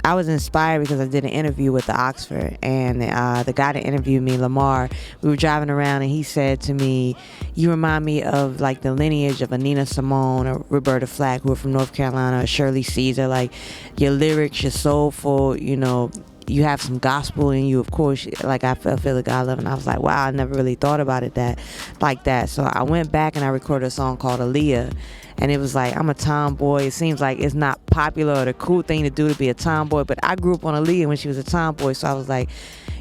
I was inspired because I did an interview with the Oxford, and the guy that interviewed me, Lamar, we were driving around and he said to me, you remind me of like the lineage of a Nina Simone or Roberta Flack, who are from North Carolina, or Shirley Caesar. Like, your lyrics, you're soulful, you know, you have some gospel in you, of course. Like, I feel the God love, and I was like, wow, I never really thought about it like that. So I went back and I recorded a song called Aaliyah, and it was like, I'm a tomboy. It seems like it's not popular or the cool thing to do to be a tomboy, but I grew up on Aaliyah when she was a tomboy, so I was like,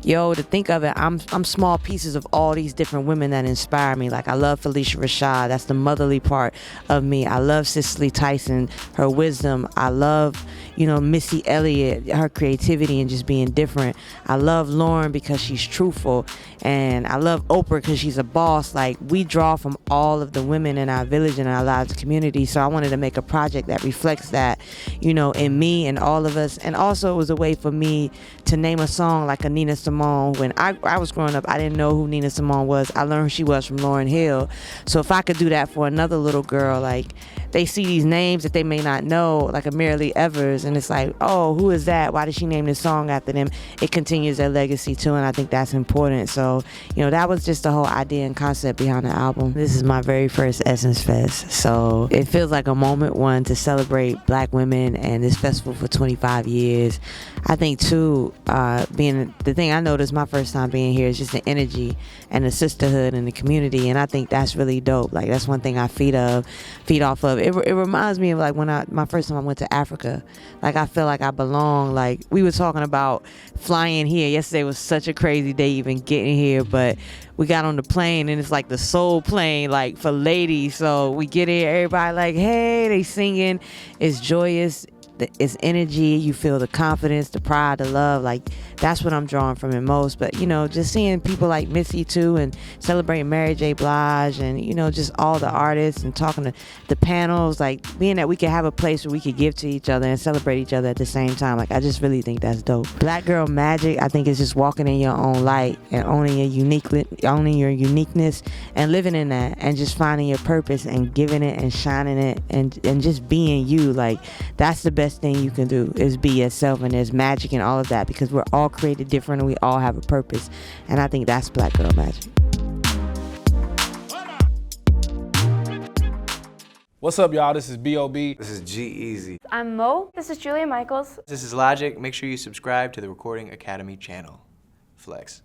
yo, to think of it, I'm small pieces of all these different women that inspire me. Like, I love Felicia Rashad. That's the motherly part of me. I love Cicely Tyson, her wisdom. I love, you know, Missy Elliott, her creativity and just being different. I love Lauren because she's truthful. And I love Oprah because she's a boss. Like, we draw from all of the women in our village and our lives community. So I wanted to make a project that reflects that, you know, in me and all of us. And also it was a way for me to name a song like a Nina Simone. When I was growing up, I didn't know who Nina Simone was. I learned who she was from Lauryn Hill. So if I could do that for another little girl, like, they see these names that they may not know, like Amirali Evers, and it's like, oh, who is that? Why did she name this song after them? It continues their legacy too, and I think that's important. So, you know, that was just the whole idea and concept behind the album. This is my very first Essence Fest, so it feels like a moment, one, to celebrate Black women and this festival for 25 years. I think too, being the thing I noticed my first time being here is just the energy and the sisterhood and the community, and I think that's really dope. Like, that's one thing I feed off of. It reminds me of like when my first time I went to Africa. Like, I feel like I belong. Like, we were talking about flying here. Yesterday was such a crazy day even getting here, but we got on the plane and it's like the soul plane, like for ladies. So we get here, everybody like, hey, they singing. It's joyous. It's energy. You feel the confidence, the pride, the love. Like, that's what I'm drawing from it most. But, you know, just seeing people like Missy too, and celebrating Mary J. Blige, and, you know, just all the artists, and talking to the panels, like, being that we could have a place where we could give to each other and celebrate each other at the same time. Like, I just really think that's dope. Black girl magic, I think, is just walking in your own light and owning your uniqueness and living in that, and just finding your purpose and giving it and shining it, and just being you. Like, that's the best thing you can do, is be yourself. And there's magic in all of that, because we're all created different and we all have a purpose, and I think that's Black girl magic. What's up, y'all? This is B.O.B. This is G-Eazy. I'm Mo. This is Julia Michaels. This is Logic. Make sure you subscribe to the Recording Academy channel. Flex.